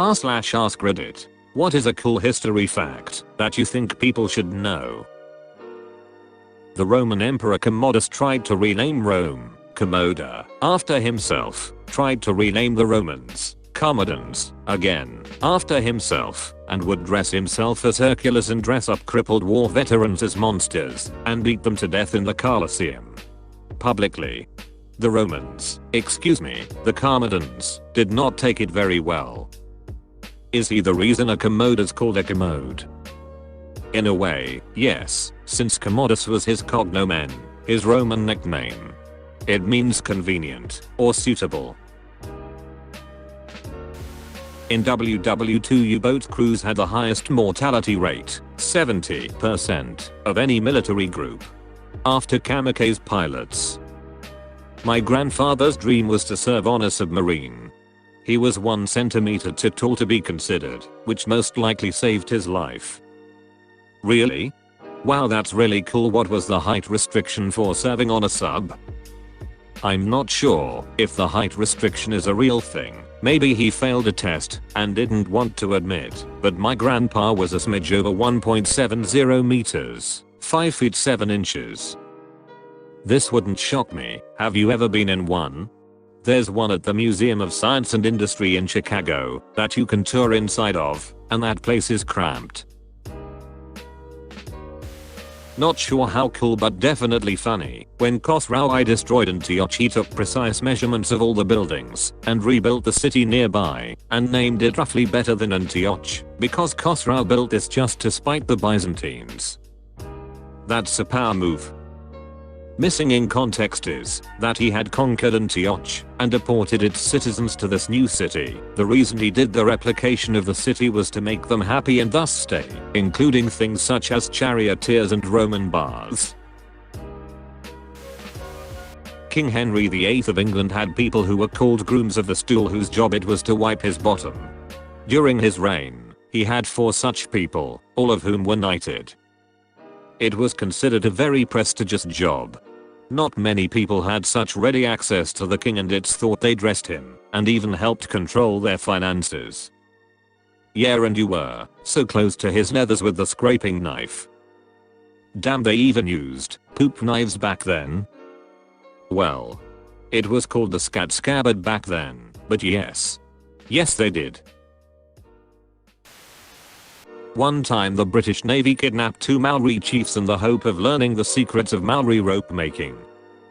r/AskReddit. What is a cool history fact that you think people should know? The Roman Emperor Commodus tried to rename Rome, Commoda, after himself, tried to rename the Romans, Commodans, again, after himself, and would dress himself as Hercules and dress up crippled war veterans as monsters, and beat them to death in the Colosseum. Publicly. The Romans, the Commodans, did not take it very well. Is he the reason a commode is called a commode? In a way, yes, since Commodus was his cognomen, his Roman nickname. It means convenient, or suitable. In WW2 U-boat crews had the highest mortality rate, 70%, of any military group. After kamikaze pilots. My grandfather's dream was to serve on a submarine. He was 1 centimeter too tall to be considered, which most likely saved his life. Really? Wow, that's really cool. What was the height restriction for serving on a sub? I'm not sure if the height restriction is a real thing. Maybe he failed a test and didn't want to admit, but my grandpa was a smidge over 1.70 meters, 5 feet 7 inches. This wouldn't shock me. Have you ever been in one? There's one at the Museum of Science and Industry in Chicago that you can tour inside of, and that place is cramped. Not sure how cool, but definitely funny. When Khosrau destroyed Antioch, he took precise measurements of all the buildings and rebuilt the city nearby and named it roughly better than Antioch because Khosrau built this just to spite the Byzantines. That's a power move. Missing in context is that he had conquered Antioch and deported its citizens to this new city. The reason he did the replication of the city was to make them happy and thus stay, including things such as charioteers and Roman baths. King Henry VIII of England had people who were called grooms of the stool whose job it was to wipe his bottom. During his reign, he had 4 such people, all of whom were knighted. It was considered a very prestigious job. Not many people had such ready access to the king, and it's thought they dressed him and even helped control their finances. Yeah, and you were so close to his nethers with the scraping knife. Damn, they even used poop knives back then. Well, it was called the scat scabbard back then, but yes they did. One time the British Navy kidnapped 2 Maori chiefs in the hope of learning the secrets of Maori rope making.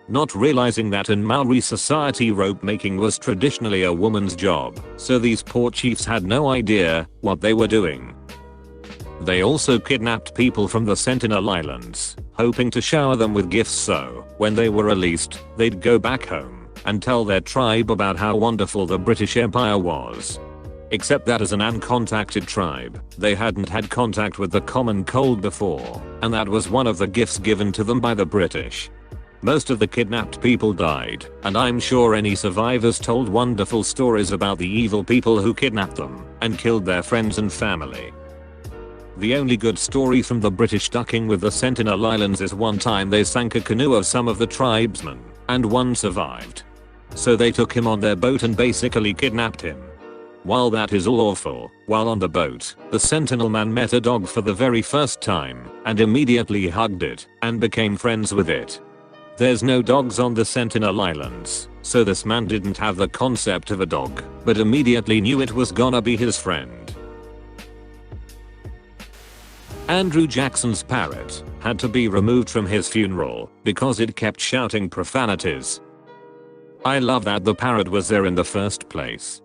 Not realizing that in Maori society rope making was traditionally a woman's job, so these poor chiefs had no idea what they were doing. They also kidnapped people from the Sentinel Islands, hoping to shower them with gifts so, when they were released, they'd go back home and tell their tribe about how wonderful the British Empire was. Except that as an uncontacted tribe, they hadn't had contact with the common cold before, and that was one of the gifts given to them by the British. Most of the kidnapped people died, and I'm sure any survivors told wonderful stories about the evil people who kidnapped them and killed their friends and family. The only good story from the British ducking with the Sentinel Islands is one time they sank a canoe of some of the tribesmen, and one survived. So they took him on their boat and basically kidnapped him. While that is all awful, while on the boat, the Sentinel man met a dog for the very first time and immediately hugged it and became friends with it. There's no dogs on the Sentinel Islands, so this man didn't have the concept of a dog, but immediately knew it was gonna be his friend. Andrew Jackson's parrot had to be removed from his funeral because it kept shouting profanities. I love that the parrot was there in the first place.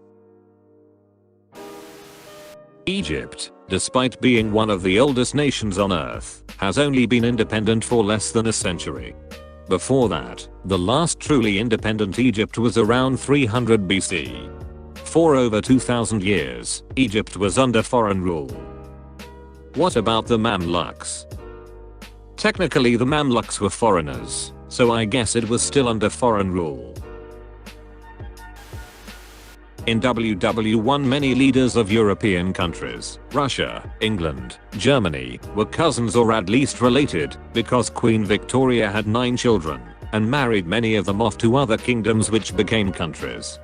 Egypt, despite being one of the oldest nations on Earth, has only been independent for less than a century. Before that, the last truly independent Egypt was around 300 BC. For over 2,000 years, Egypt was under foreign rule. What about the Mamluks? Technically the Mamluks were foreigners, so I guess it was still under foreign rule. In WW1 many leaders of European countries, Russia, England, Germany, were cousins or at least related, because Queen Victoria had 9 children, and married many of them off to other kingdoms which became countries.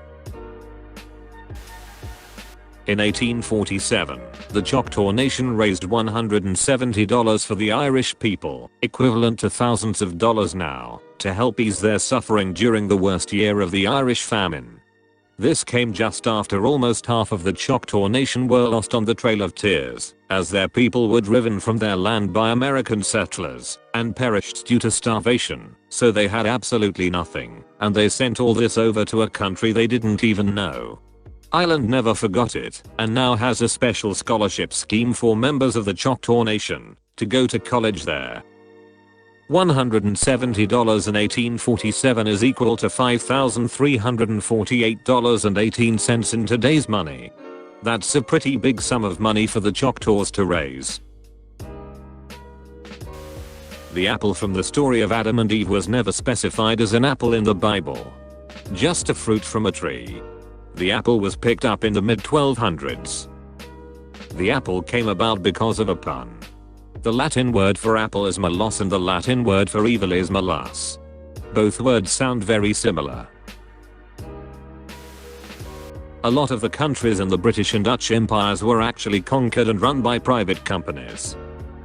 In 1847, the Choctaw Nation raised $170 for the Irish people, equivalent to thousands of dollars now, to help ease their suffering during the worst year of the Irish famine. This came just after almost half of the Choctaw Nation were lost on the Trail of Tears, as their people were driven from their land by American settlers and perished due to starvation, so they had absolutely nothing, and they sent all this over to a country they didn't even know. Ireland never forgot it, and now has a special scholarship scheme for members of the Choctaw Nation to go to college there. $170 in 1847 is equal to $5,348.18 in today's money. That's a pretty big sum of money for the Choctaws to raise. The apple from the story of Adam and Eve was never specified as an apple in the Bible. Just a fruit from a tree. The apple was picked up in the mid-1200s. The apple came about because of a pun. The Latin word for apple is malos and the Latin word for evil is malus. Both words sound very similar. A lot of the countries in the British and Dutch empires were actually conquered and run by private companies.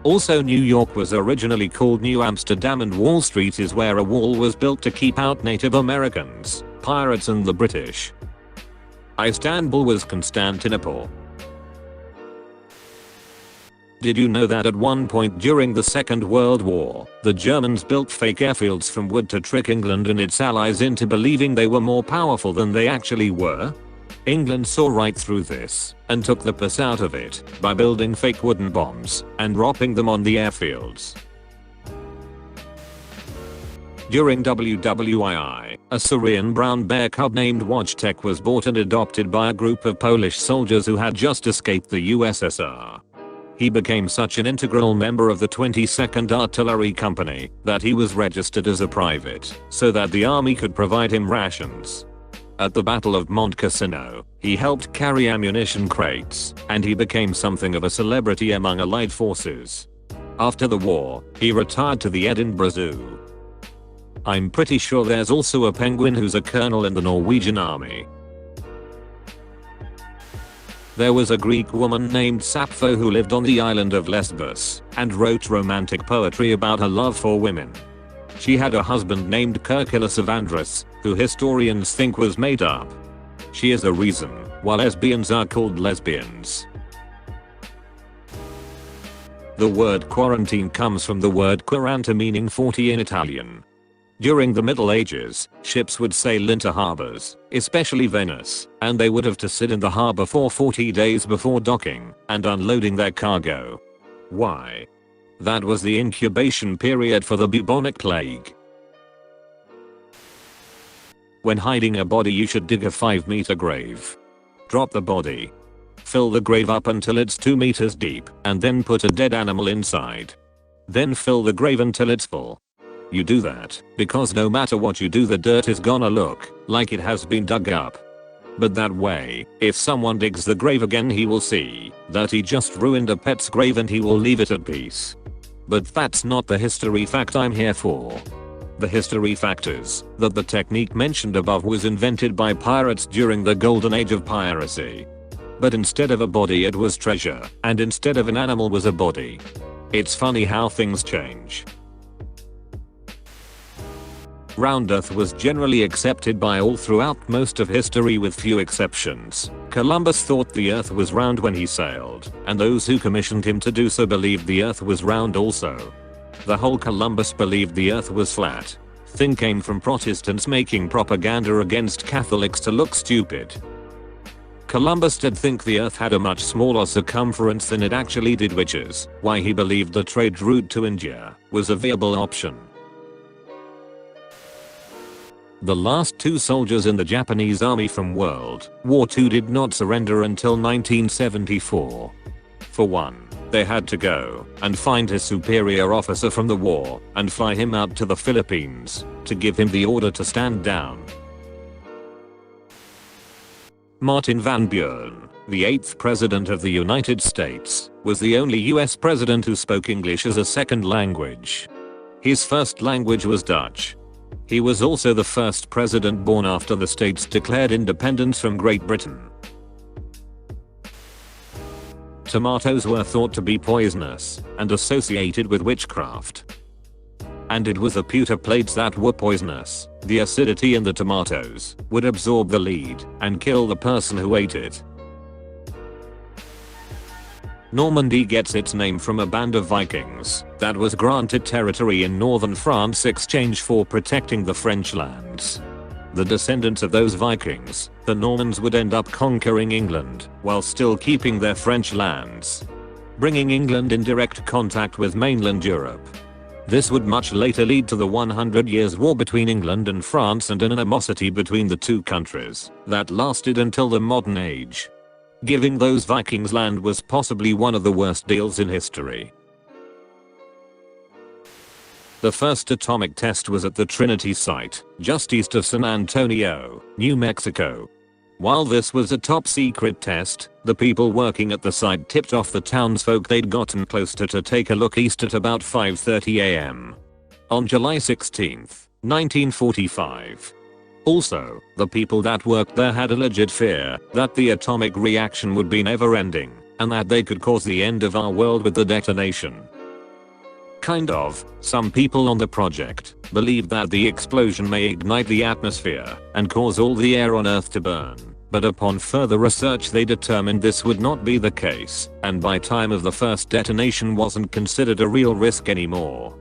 Also, New York was originally called New Amsterdam, and Wall Street is where a wall was built to keep out Native Americans, pirates and the British. Istanbul was Constantinople. Did you know that at one point during the Second World War, the Germans built fake airfields from wood to trick England and its allies into believing they were more powerful than they actually were? England saw right through this and took the piss out of it by building fake wooden bombs and dropping them on the airfields. During WWII, a Syrian brown bear cub named Wojtek was bought and adopted by a group of Polish soldiers who had just escaped the USSR. He became such an integral member of the 22nd Artillery Company that he was registered as a private so that the army could provide him rations. At the Battle of Mont Cassino, he helped carry ammunition crates, and he became something of a celebrity among Allied forces. After the war, he retired to the Edinburgh Zoo. I'm pretty sure there's also a penguin who's a colonel in the Norwegian army. There was a Greek woman named Sappho who lived on the island of Lesbos and wrote romantic poetry about her love for women. She had a husband named Kirkillus of Andros, who historians think was made up. She is the reason why lesbians are called lesbians. The word quarantine comes from the word quaranta, meaning 40 in Italian. During the Middle Ages, ships would sail into harbors, especially Venice, and they would have to sit in the harbor for 40 days before docking and unloading their cargo. Why? That was the incubation period for the bubonic plague. When hiding a body, you should dig a 5-meter grave. Drop the body. Fill the grave up until it's 2 meters deep, and then put a dead animal inside. Then fill the grave until it's full. You do that because no matter what you do, the dirt is gonna look like it has been dug up. But that way, if someone digs the grave again, he will see that he just ruined a pet's grave and he will leave it at peace. But that's not the history fact I'm here for. The history fact is that the technique mentioned above was invented by pirates during the golden age of piracy. But instead of a body, it was treasure, and instead of an animal was a body. It's funny how things change. Round Earth was generally accepted by all throughout most of history with few exceptions. Columbus thought the Earth was round when he sailed, and those who commissioned him to do so believed the Earth was round also. The whole Columbus believed the Earth was flat thing came from Protestants making propaganda against Catholics to look stupid. Columbus did think the Earth had a much smaller circumference than it actually did, which is why he believed the trade route to India was a viable option. The last 2 soldiers in the Japanese army from World War II did not surrender until 1974. For one, they had to go and find his superior officer from the war and fly him out to the Philippines to give him the order to stand down. Martin Van Buren, the 8th President of the United States, was the only US president who spoke English as a second language. His first language was Dutch. He was also the first president born after the states declared independence from Great Britain. tomatoes were thought to be poisonous and associated with witchcraft. And it was the pewter plates that were poisonous. The acidity in the tomatoes would absorb the lead and kill the person who ate it. Normandy gets its name from a band of Vikings that was granted territory in northern France in exchange for protecting the French lands. The descendants of those Vikings, the Normans, would end up conquering England while still keeping their French lands, bringing England in direct contact with mainland Europe. This would much later lead to the 100 Years' War between England and France and an animosity between the two countries that lasted until the modern age. Giving those Vikings land was possibly one of the worst deals in history. The first atomic test was at the Trinity site, just east of San Antonio, New Mexico. While this was a top secret test, the people working at the site tipped off the townsfolk they'd gotten closer to take a look east at about 5:30 am. On July 16, 1945. Also, the people that worked there had a legit fear that the atomic reaction would be never ending, and that they could cause the end of our world with the detonation. Kind of. Some people on the project believed that the explosion may ignite the atmosphere and cause all the air on Earth to burn, but upon further research they determined this would not be the case, and by time of the first detonation wasn't considered a real risk anymore.